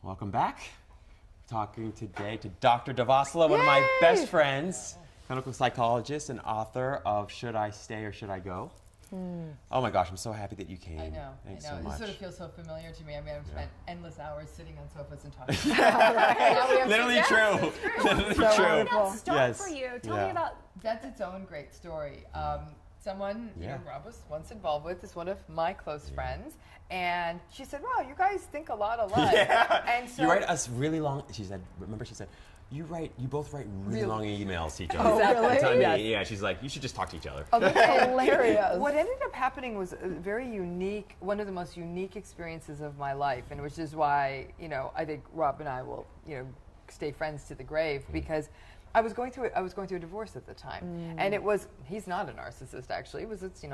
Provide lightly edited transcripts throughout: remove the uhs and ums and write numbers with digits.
Welcome back. Talking today to Dr. Durvasula, one of my best friends, clinical psychologist and author of Should I Stay or Should I Go? Oh my gosh, I'm so happy that you came. I know. Thanks I know. so much. This sort of feels so familiar to me. I mean, I've spent endless hours sitting on sofas and talking. Literally true. Literally So true. wonderful. Start Yes. for you. Tell Yeah. me about. That's its own great story. Someone Yeah. Rob was once involved with is one of my close friends, and she said, "Wow, you guys think a lot alike." Yeah. And so You write us really long. She said. You both write really long emails to each other. Oh, really? Telling me, Yes. yeah, she's like, you should just talk to each other. Oh, that's Hilarious. What ended up happening was a very unique, one of the most unique experiences of my life, and which is why, I think Rob and I will, stay friends to the grave, because I was going through a divorce at the time, and he's not a narcissist actually.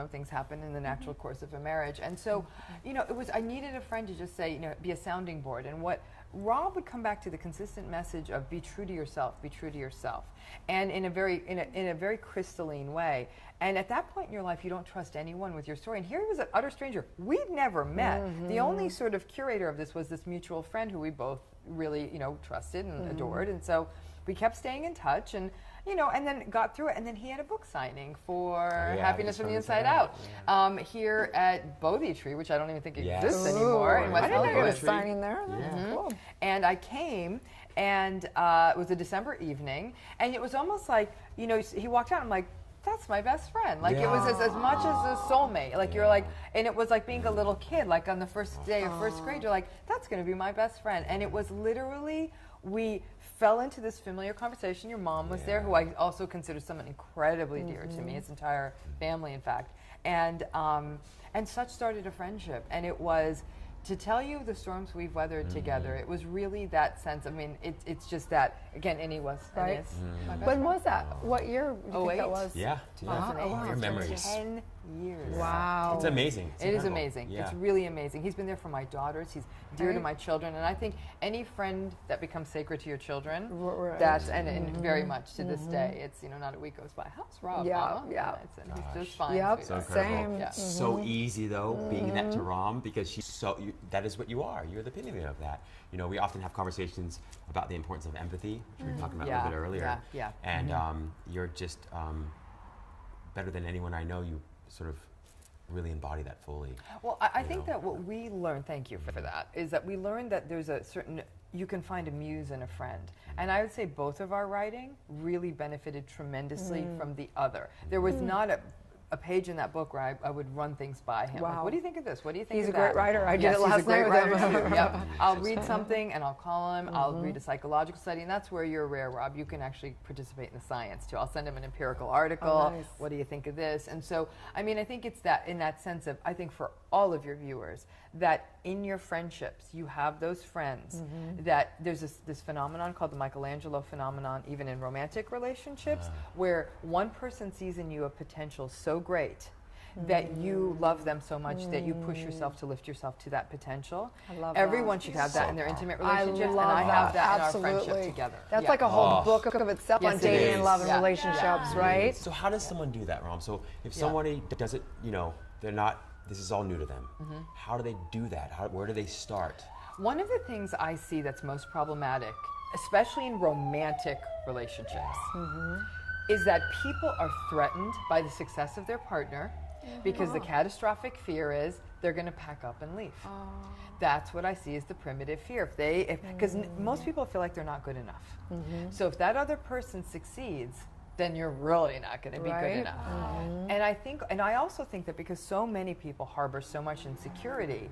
Things happen in the natural course of a marriage, and so, I needed a friend to just say, be a sounding board, and what Rob would come back to the consistent message of be true to yourself, and in a very crystalline way. And at that point in your life, you don't trust anyone with your story. And here he was an utter stranger. We'd never met. The only sort of curator of this was this mutual friend who we both really, trusted and adored. And so we kept staying in touch, and and then got through it. And then he had a book signing for Happiness from the Inside Out here at Bodhi Tree, which I don't even think exists anymore in West I didn't know Hollywood. you were signing there. Cool. And I came, and it was a December evening, and it was almost like, he walked out, and I'm like, that's my best friend. Like, it was as much as a soulmate. Like, you're like, and it was like being a little kid, like on the first day of first grade, you're like, that's going to be my best friend. And it was literally, we fell into this familiar conversation. Your mom was there, who I also consider someone incredibly dear to me, his entire family, in fact. And such started a friendship. And it was, to tell you the storms we've weathered together, it was really that sense. I mean, it's just that, again, and he was. Right. And is my best When friend. was that? What year do you think that 08. was? Yeah. 2008. Wow. Your memories. 10 years. Wow. It's amazing. It is incredible. amazing. Yeah. It's really amazing. He's been there for my daughters. He's dear to Right. my children. And I think any friend that becomes sacred to your children, Right. that's, and very much to this day, it's, not a week goes by. How's Rob? Yeah, Mama? yeah. And he's just fine. Yep. So sweetheart. incredible. Same. Yeah. So easy though, being that to Ram, because she's that is what you are. You're the epitome of that. We often have conversations about the importance of empathy, which we were talking about a little bit earlier. Yeah. And you're just better than anyone I know. You sort of really embody that fully. Well, I think that what we learned, thank you for that, is that we learned that there's a certain, you can find a muse in a friend. And I would say both of our writing really benefited tremendously from the other. There was not a page in that book where I would run things by him. Like, Wow. what do you think of this? What do you think He's of a that? great writer. I did Yes, it he's last a great night with writer him. too. Yep. I'll read something and I'll call him. I'll read a psychological study, and that's where you're rare, Rob. You can actually participate in the science too. I'll send him an empirical article. Oh, nice. What do you think of this? And so, I mean, I think it's that, in that sense of, I think for all of your viewers, that in your friendships, you have those friends that there's this phenomenon called the Michelangelo phenomenon, even in romantic relationships, where one person sees in you a potential so great that you love them so much that you push yourself to lift yourself to that potential. I love Everyone that. should have that in their intimate relationships, and love I have that Absolutely. in our friendship together. That's Yeah. like a whole book of itself Yes, on it dating is. and love and Yeah. relationships, right? So how does someone do that, Ram? So if somebody does it, they're not, this is all new to them. How do they do that? Where do they start? One of the things I see that's most problematic, especially in romantic relationships, is that people are threatened by the success of their partner because the catastrophic fear is they're going to pack up and leave. That's what I see as the primitive fear. Because most people feel like they're not good enough. So if that other person succeeds, then you're really not going to be good enough. And I also think that because so many people harbor so much insecurity,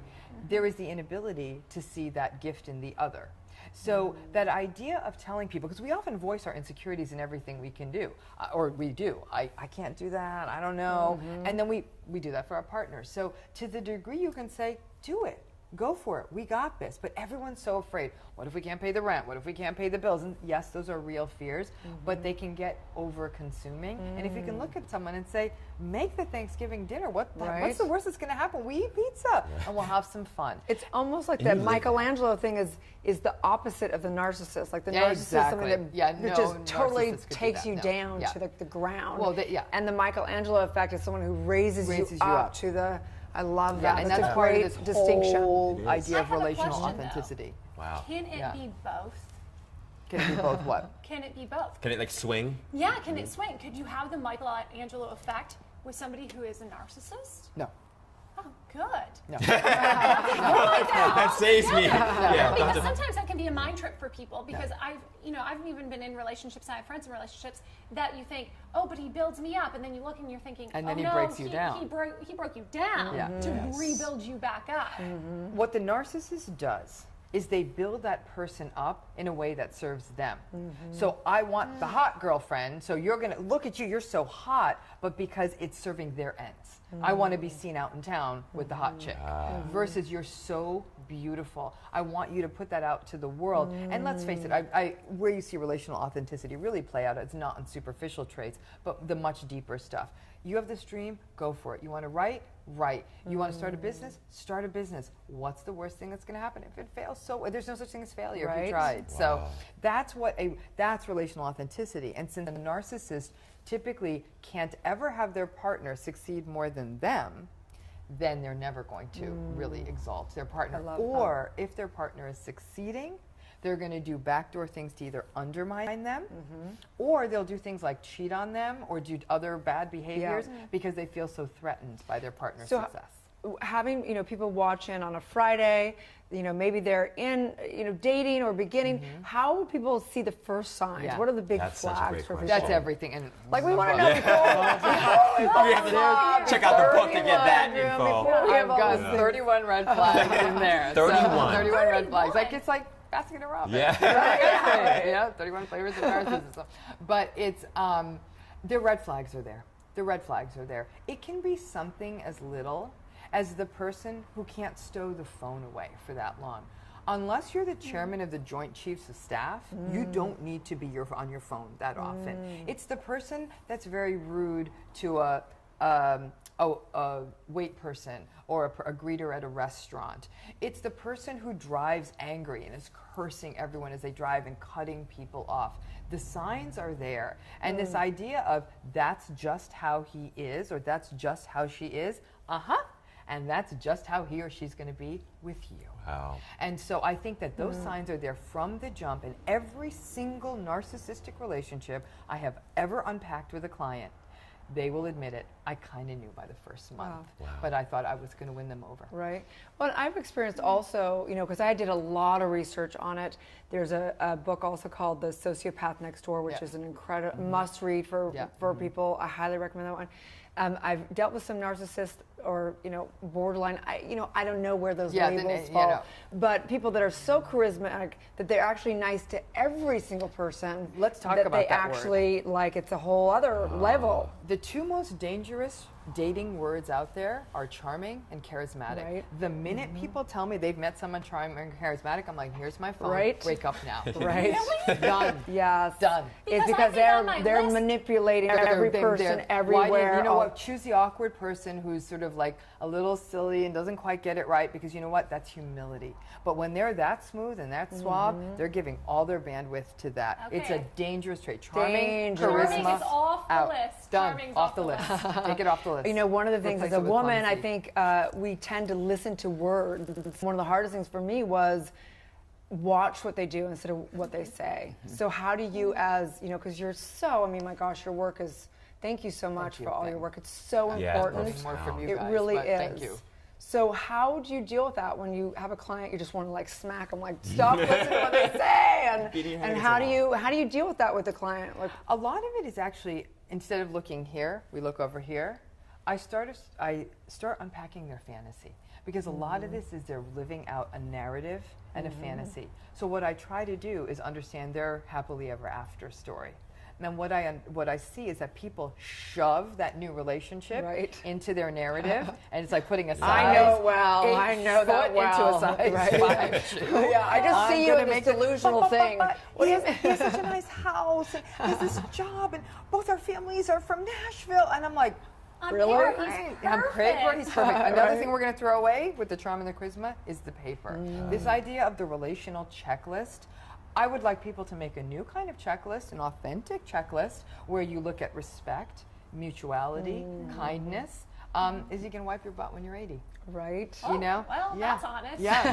there is the inability to see that gift in the other. So that idea of telling people, because we often voice our insecurities in everything we can do, or we do. I can't do that, I don't know. And then we do that for our partners. So to the degree you can say, do it. Go for it. We got this. But everyone's so afraid. What if we can't pay the rent? What if we can't pay the bills? And yes, those are real fears, but they can get over-consuming. And if you can look at someone and say, make the Thanksgiving dinner. What's the worst that's going to happen? We eat pizza and we'll have some fun. It's almost like that Michelangelo thing is the opposite of the narcissist. Like the narcissist is something that just totally takes you down to the ground. Well, and the Michelangelo effect is someone who raises you up to the I love Yeah, that. and that's that's a part great of this distinction. whole idea of I have a relational question, authenticity. Wow. Can it be both? Can it be both what? Can it be both? Can it like swing? Yeah, can it swing? Could you have the Michelangelo effect with somebody who is a narcissist? No. Oh, good. No. That saves me. Yeah. Because sometimes that can be a mind trick for people. Because I've even been in relationships, and I have friends in relationships that you think, oh, but he builds me up, and then you look and you're thinking, And then oh, he no, breaks you down. He broke you down to rebuild you back up. What the narcissist does is they build that person up in a way that serves them. So I want the hot girlfriend, so you're gonna look at you, you're so hot, but because it's serving their ends. I want to be seen out in town with the hot chick versus you're so beautiful. I want you to put that out to the world. And let's face it, where you see relational authenticity really play out, it's not on superficial traits, but the much deeper stuff. You have this dream, go for it. You want to write? Write. You want to start a business? Start a business. What's the worst thing that's going to happen? If it fails, so there's no such thing as failure if you tried. Wow. So that's relational authenticity. And since the narcissist typically can't ever have their partner succeed more than them, then they're never going to really exalt their partner. Or if their partner is succeeding, they're going to do backdoor things to either undermine them, or they'll do things like cheat on them or do other bad behaviors because they feel so threatened by their partner's success. Having people watch in on a Friday, maybe they're in dating or beginning. How will people see the first signs? Yeah. What are the big That's such a flags great for question. people? That's everything. And Like we want to know before. Check out the book to get that info. I've got 31 red flags in there. 31. So 31 red flags. Like it's like Baskin and Robbins. Yeah. 31 flavors of narcissism. But it's the red flags are there. The red flags are there. It can be something as little as the person who can't stow the phone away for that long. Unless you're the chairman of the Joint Chiefs of Staff, you don't need to be on your phone that often. It's the person that's very rude to a wait person or a greeter at a restaurant. It's the person who drives angry and is cursing everyone as they drive and cutting people off. The signs are there. And this idea of that's just how he is or that's just how she is, and that's just how he or she's going to be with you. Wow. And so I think that those signs are there from the jump in every single narcissistic relationship I have ever unpacked with a client. They will admit it. I kind of knew by the first month, but I thought I was going to win them over. Right. Well, I've experienced also, because I did a lot of research on it. There's a book also called The Sociopath Next Door, which is an incredible must-read for people. I highly recommend that one. I've dealt with some narcissists or borderline. I don't know where those labels fall, but people that are so charismatic that they're actually nice to every single person. Let's talk about that. They actually like it's a whole other level. The two most dangerous dating words out there are charming and charismatic. Right. The minute people tell me they've met someone charming and charismatic, I'm like, here's my phone. Right. Break up now. Right. Done. Yes. Done. It's because they're manipulating every person everywhere. You know what? Choose the awkward person who's sort of like a little silly and doesn't quite get it right, because you know what? That's humility. But when they're that smooth and that suave, they're giving all their bandwidth to that. Okay. It's a dangerous trait. Charming, Charming charisma, is off the out. list. Done. Charming's Off the list. Take it off the list. One of the things Replace as a it with woman, I clumsy. think we tend to listen to words. One of the hardest things for me was watch what they do instead of what they say. So how do you because you're so, my gosh, your work is, thank you so much for all your work. It's so important. More from you It guys, really but is. Thank you. So how do you deal with that when you have a client you just want to like smack them, like stop listening to what they say, and how do you deal with that with the client? Like a lot of it is actually, instead of looking here, we look over here. I start unpacking their fantasy, because a lot of this is they're living out a narrative and a fantasy. So what I try to do is understand their happily ever after story. And then what I see is that people shove that new relationship into their narrative, and it's like putting a size. I know well. I know that well. Into a size 5 shoe. Yeah, I just see you in this delusional thing. He has such a nice house, and he has this job, and both our families are from Nashville, and I'm like, really? I'm paper. He's perfect. Another thing we're going to throw away with the charm and the charisma is the paper. This idea of the relational checklist. I would like people to make a new kind of checklist, an authentic checklist, where you look at respect, mutuality, kindness, is you can wipe your butt when you're 80. Right. Oh, You know? well, that's honest. Yeah.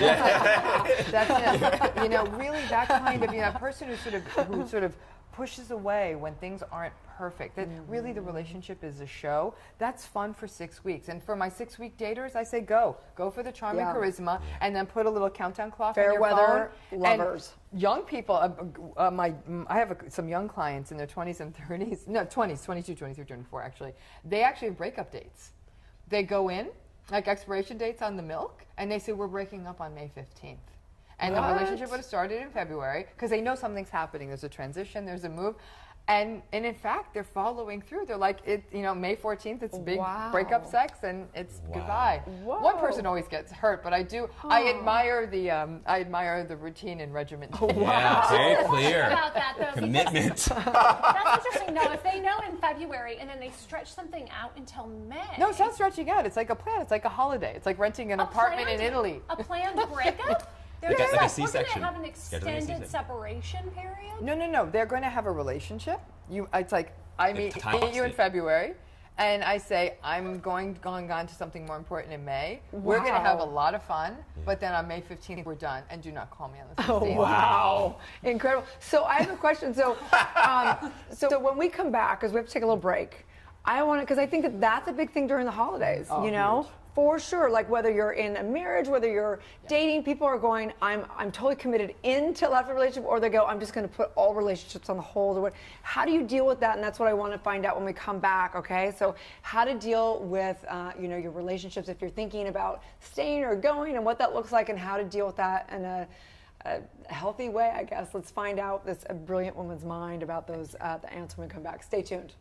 That's it. You know, really that kind of, person who sort of pushes away when things aren't perfect. That really the relationship is a show. That's fun for 6 weeks. And for my 6-week daters, I say go for the charm and charisma, and then put a little countdown clock on your weather phone. lovers. And young people, I have some young clients in their 20s and 30s. No, 20s, 22, 23, 24 actually. They actually have breakup dates. They go in, like expiration dates on the milk, and they say we're breaking up on May 15th. And the relationship would have started in February because they know something's happening. There's a transition, there's a move. And in fact, they're following through. They're like, May 14th, it's big breakup sex, and it's goodbye. Whoa. One person always gets hurt, but I admire the routine and regimen. Yeah, very clear. About that, though, Commitment. That's interesting. Though, if they know in February and then they stretch something out until May. No, it's not stretching out. It's like a plan. It's like a holiday. It's like renting an apartment in Italy. A planned breakup? They're Like a just C-section. we're going to have an Scheduling a extended C-section. separation period? No. They're going to have a relationship. It's like I meet you in it. February, and I say I'm going on to something more important in May. We're going to have a lot of fun, but then on May 15th we're done, and do not call me on the 16th. Oh, wow. Incredible. So I have a question. So, so when we come back, because we have to take a little break, I want to, because I think that's a big thing during the holidays, Huge. For sure. Like whether you're in a marriage, whether you're dating, people are going, I'm totally committed into a relationship, or they go, I'm just going to put all relationships on the hold. Or what? How do you deal with that? And that's what I want to find out when we come back. Okay. So how to deal with, your relationships if you're thinking about staying or going, and what that looks like, and how to deal with that in a healthy way, I guess. Let's find out this brilliant woman's mind about those, the answer when we come back. Stay tuned.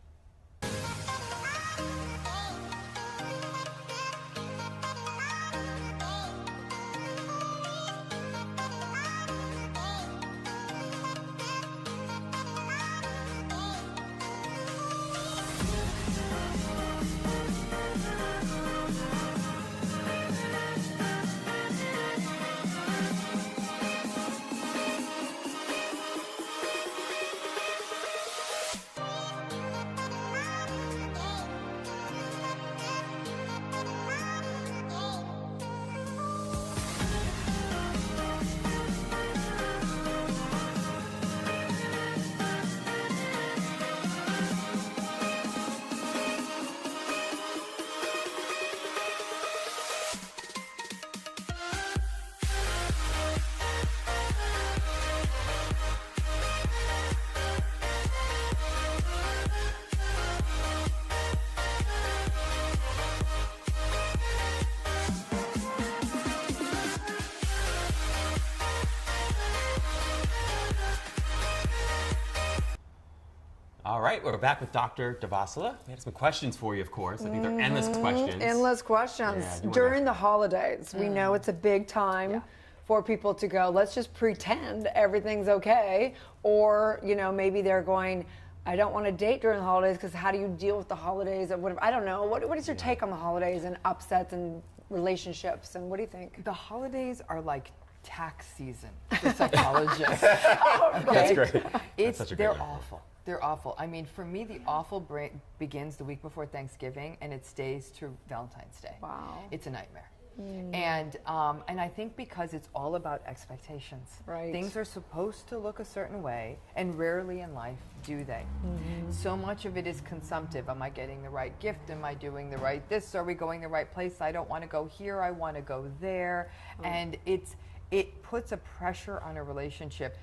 All right, we're back with Dr. Durvasula. We had some questions for you, of course. I think they're endless questions. Endless questions. Yeah, During the holidays, we know it's a big time for people to go, let's just pretend everything's okay. Or, maybe they're going, I don't want to date during the holidays because how do you deal with the holidays? And whatever. I don't know. What is your take on the holidays and upsets and relationships? And what do you think? The holidays are like tax season for psychologists. That's great. That's such a great They're one. awful. They're awful. I mean, for me, the awful begins the week before Thanksgiving, and it stays to Valentine's Day. Wow. It's a nightmare. And I think because it's all about expectations. Right. Things are supposed to look a certain way, and rarely in life do they. So much of it is consumptive. Am I getting the right gift? Am I doing the right this? Are we going the right place? I don't want to go here. I want to go there. And it puts a pressure on a relationship.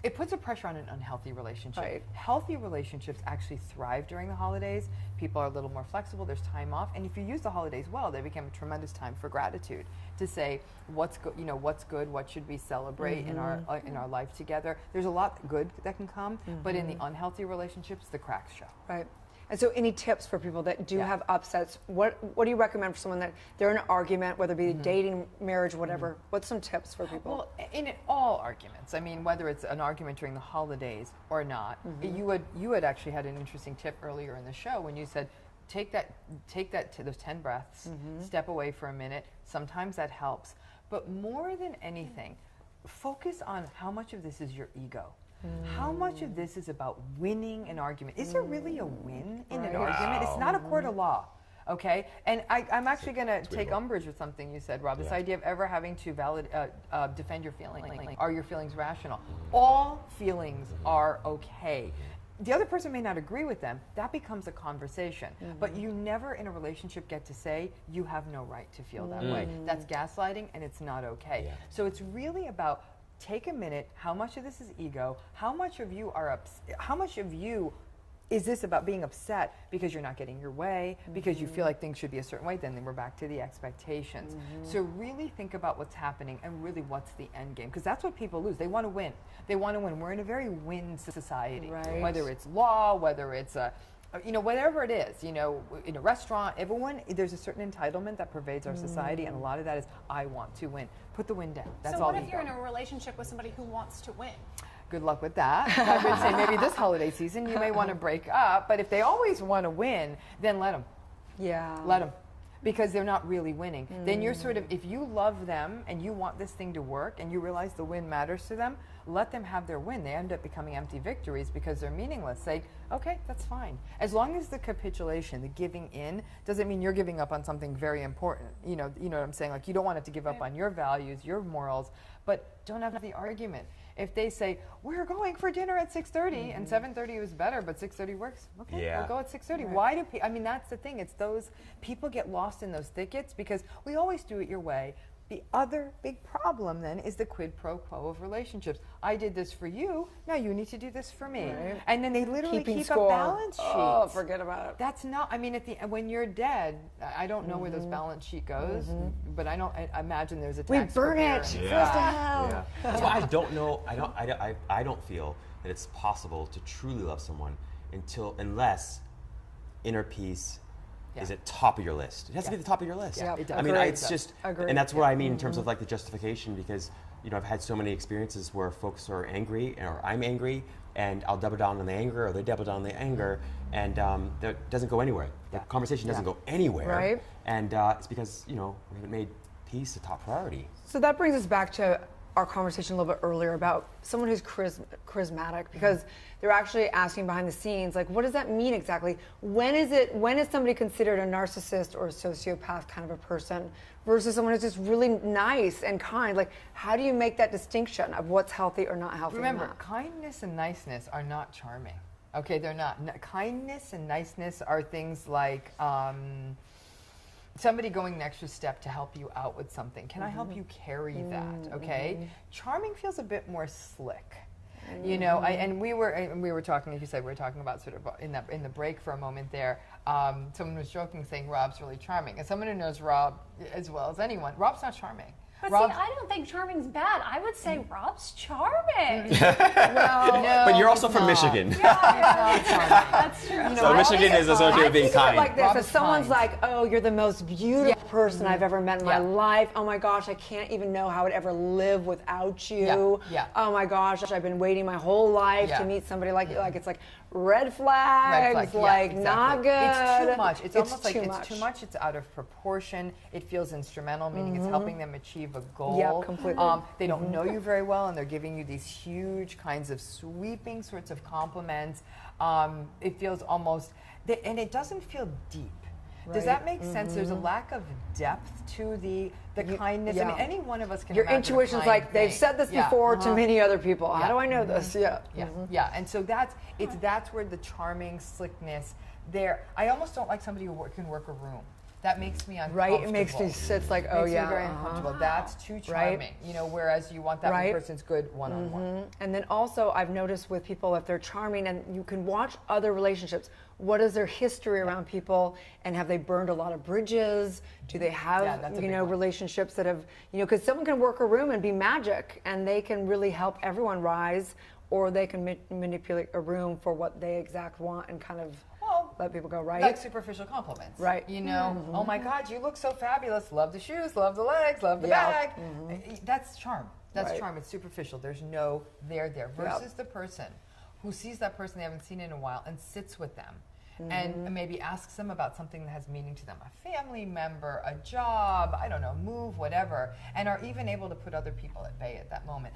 It puts a pressure on an unhealthy relationship. Right. Healthy relationships actually thrive during the holidays. People are a little more flexible. There's time off, and if you use the holidays well, they become a tremendous time for gratitude. To say what's good, what's good, what should we celebrate in our life together. There's a lot good that can come, but in the unhealthy relationships, the cracks show. Right. And so any tips for people that do have upsets? What do you recommend for someone that they're in an argument, whether it be dating, marriage, whatever? What's some tips for people? Well, in all arguments, I mean, whether it's an argument during the holidays or not, you had actually had an interesting tip earlier in the show when you said, take that to those 10 breaths, step away for a minute. Sometimes that helps. But more than anything, focus on how much of this is your ego. How much of this is about winning an argument? Is there really a win in an argument? It's not a court of law. Okay, and I'm actually going to take umbrage with something you said, Rob. This idea of ever having to defend your feelings. Are your feelings rational? All feelings are okay. The other person may not agree with them. That becomes a conversation. But you never in a relationship get to say, you have no right to feel that way. That's gaslighting, and it's not okay. Yeah. So it's really about, take a minute, how much of this is ego? How much of you are how much of you is this about being upset because you're not getting your way, because you feel like things should be a certain way? Then we're back to the expectations. So really think about what's happening and really what's the end game, because that's what people lose. They want to win. They want to win. We're in a very win society, whether it's law, whether it's whatever it is, in a restaurant, there's a certain entitlement that pervades our society, and a lot of that is, I want to win. Put the win down. That's all. So what if you're in a relationship with somebody who wants to win? Good luck with that. I would say maybe this holiday season you may want to break up, but if they always want to win, then let them. Yeah. Let them. Because they're not really winning. Then you're sort of, if you love them and you want this thing to work and you realize the win matters to them, let them have their win. They end up becoming empty victories because they're meaningless. Say, okay, that's fine. As long as the capitulation, the giving in, doesn't mean you're giving up on something very important. You know what I'm saying? Like, you don't want it to give up on your values, your morals, but don't have the argument. If they say, we're going for dinner at 6:30 and 7:30 was better, but 6:30 works, okay, we'll go at 6:30. Why do that's the thing. It's those people get lost in those thickets because we always do it your way. The other big problem then is the quid pro quo of relationships. I did this for you, now you need to do this for me. Right. And then they literally keep a balance sheet. Oh, forget about it. That's not, when you're dead, I don't know where this balance sheet goes, but I imagine there's a tax. We burn it. Yeah. That's why I don't know, I don't feel that it's possible to truly love someone unless inner peace is at top of your list. It has to be the top of your list. Yeah, it does. I mean, it's just, Agreed. and that's what I mean in terms of like the justification, because I've had so many experiences where folks are angry, or I'm angry, and I'll double down on the anger, or they double down on the anger, and that doesn't go anywhere. The conversation doesn't go anywhere, right? And it's because we haven't made peace a top priority. So that brings us back to our conversation a little bit earlier about someone who's charismatic, because they're actually asking behind the scenes, like, what does that mean exactly? When is somebody considered a narcissist or a sociopath kind of a person versus someone who's just really nice and kind? Like, how do you make that distinction of what's healthy or not healthy? Remember, kindness and niceness are not charming. Okay, they're not. Kindness and niceness are things like somebody going an extra step to help you out with something. Can I help you carry that? Okay, charming feels a bit more slick. And we were talking, as you said, we were talking about sort of in the break for a moment there. Someone was joking, saying Rob's really charming, and someone who knows Rob as well as anyone, Rob's not charming. But I don't think charming's bad. I would say Rob's charming. Well, no, but you're also from Michigan. That's true. So Michigan is associated with being kind. Like this, if someone's like, "Oh, you're the most beautiful person I've ever met in my life. Oh my gosh, I can't even know how I would ever live without you. Oh my gosh, I've been waiting my whole life to meet somebody like you." Like, it's like red flags, not good. It's too much. It's almost like it's too much. It's out of proportion. It feels instrumental, meaning it's helping them achieve a goal. Yeah, completely. They don't know you very well, and they're giving you these huge kinds of sweeping sorts of compliments. It feels almost, and it doesn't feel deep. Right. Does that make sense? There's a lack of depth to the kindness. Yeah. I mean, any one of us can. Your intuition's like, they've said this before to many other people. How do I know this? Yeah. And so that's where the charming slickness there. I almost don't like somebody who can work a room. That makes me uncomfortable. Right, it makes me sit like, oh makes yeah. me very uncomfortable. That's too charming. Whereas you want that one person's good one-on-one. And then also, I've noticed with people, if they're charming, and you can watch other relationships, what is their history around people, and have they burned a lot of bridges? Do they have, relationships that have, because someone can work a room and be magic, and they can really help everyone rise, or they can manipulate a room for what they exact want and kind of let people go, right? Like superficial compliments. Right. Oh my God, you look so fabulous. Love the shoes, love the legs, love the bag. That's charm. That's charm. It's superficial. There's no there. Versus the person who sees that person they haven't seen in a while and sits with them and maybe asks them about something that has meaning to them. A family member, a job, I don't know, move, whatever. And are even able to put other people at bay at that moment.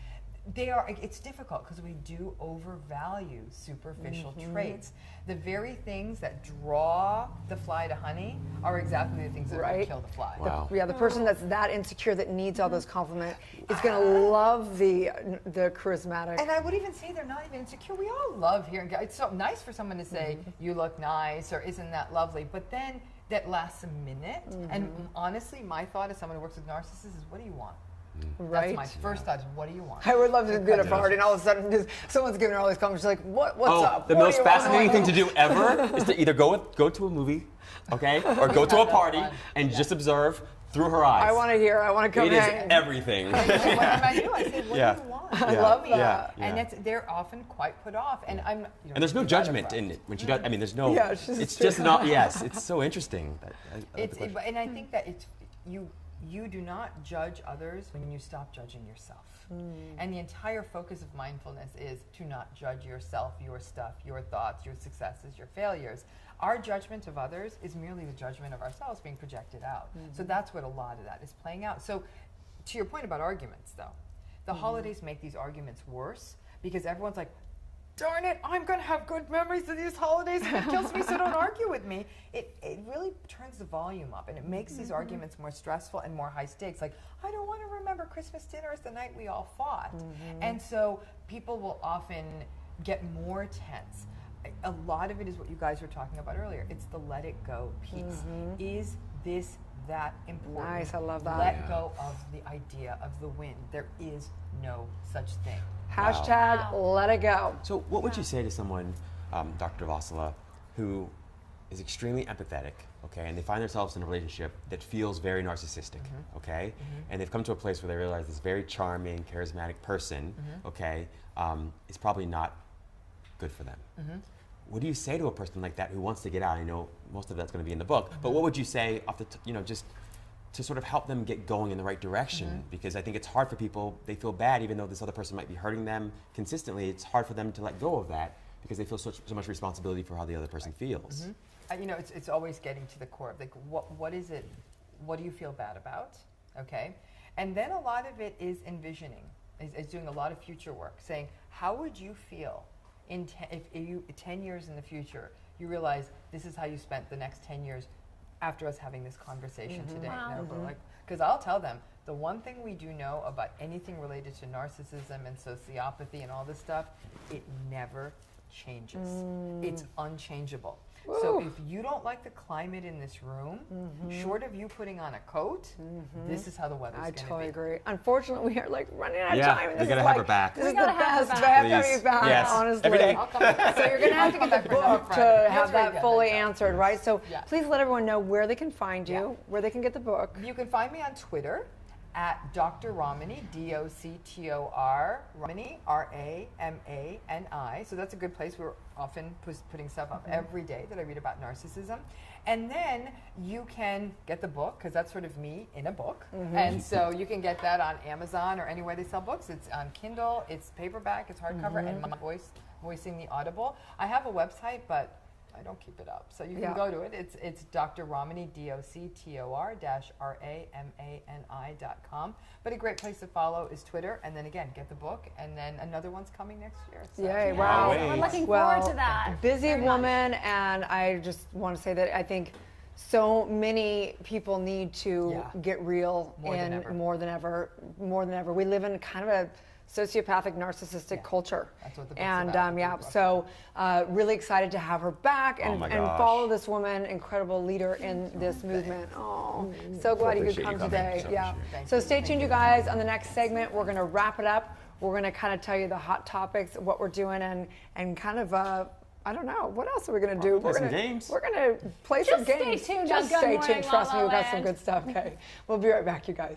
They are. It's difficult because we do overvalue superficial traits. The very things that draw the fly to honey are exactly the things that are going to kill the fly. Wow. The person that's that insecure that needs all those compliments is going to love the charismatic. And I would even say they're not even insecure. We all love hearing. It's so nice for someone to say, "You look nice," or "Isn't that lovely?" But then that lasts a minute. And honestly, my thought as someone who works with narcissists is, "What do you want?" Right. That's my first thought is, what do you want? I would love to be at a party and all of a sudden just, someone's giving her all these comments. She's like, what's up? The most fascinating thing to do ever is to either go to a movie, okay, or go to a party and just observe through her eyes. I want to hear. I want to come It hang. is everything. What I do, I say, what do you want? I love that. And they're often quite put off. And I'm. And there's no judgment in it when she does. I mean, there's no. Yeah, it's just not. Yes, it's so interesting. And I think that it's you do not judge others when you stop judging yourself. And the entire focus of mindfulness is to not judge yourself, your stuff, your thoughts, your successes, your failures. Our judgment of others is merely the judgment of ourselves being projected out. So that's what a lot of that is playing out. So to your point about arguments, though, the holidays make these arguments worse because everyone's like, darn it, I'm going to have good memories of these holidays and it kills me, so don't argue with me. It really turns the volume up and it makes these arguments more stressful and more high stakes. Like, I don't want to remember Christmas dinner as the night we all fought. And so people will often get more tense. A lot of it is what you guys were talking about earlier. It's the let it go piece. Is this that important? Nice, I love that. Let go of the idea of the win. There is no such thing. Hashtag let it go. So what would you say to someone, Dr. Durvasula, who is extremely empathetic, okay, and they find themselves in a relationship that feels very narcissistic, okay, and they've come to a place where they realize this very charming, charismatic person, okay, is probably not good for them. What do you say to a person like that who wants to get out? I know most of that's going to be in the book, but what would you say off the just to sort of help them get going in the right direction? Because I think it's hard for people, they feel bad even though this other person might be hurting them consistently. It's hard for them to let go of that because they feel so much responsibility for how the other person feels. It's always getting to the core of like, what is it, what do you feel bad about, okay? And then a lot of it is envisioning, is doing a lot of future work, saying, how would you feel if you 10 years in the future, you realize this is how you spent the next 10 years after us having this conversation today. Because I'll tell them, the one thing we do know about anything related to narcissism and sociopathy and all this stuff, it never changes. It's unchangeable. Woo. So if you don't like the climate in this room, short of you putting on a coat, this is how the weather's going to be. I totally agree. Unfortunately, we are like running out of Yeah, time. And you this gotta is have like, her back. This is We the gotta have best. her I have to back. have you back, Yes. honestly. Every day. I'll come back. So you're going to have to get the book to have that fully answered, right? So Yeah. please let everyone know where they can find you, where they can get the book. You can find me on Twitter at Dr. Ramani, DOCTOR, Ramani, RAMANI. So that's a good place. We're often putting stuff up every day that I read about narcissism. And then you can get the book, because that's sort of me in a book. And so you can get that on Amazon or anywhere they sell books. It's on Kindle, it's paperback, it's hardcover, and my voicing the Audible. I have a website, but I don't keep it up. So you can go to it. It's Dr. Ramani, DOCTOR-RAMANI.com. But a great place to follow is Twitter. And then again, get the book. And then another one's coming next year. So. Yay, wow. We're looking forward to that. Busy Very woman, much. and I just want to say that I think so many people need to get real More than ever. more than ever. We live in kind of a sociopathic, narcissistic culture. That's what the book's and about. so really excited to have her back and, my and gosh. follow this woman, incredible leader in this movement. Oh, so glad you could appreciate come you coming. today. So Yeah. appreciate So stay tuned, you guys. On the next segment, we're going to wrap it up. We're going to kind of tell you the hot topics, what we're doing, and kind of I don't know. What else are we going to do? Play We're some gonna, games. We're going to play some Just stay games. tuned Just on Good stay Morning tuned. Trust me, La La we've got some Land. good stuff. Okay. We'll be right back, you guys.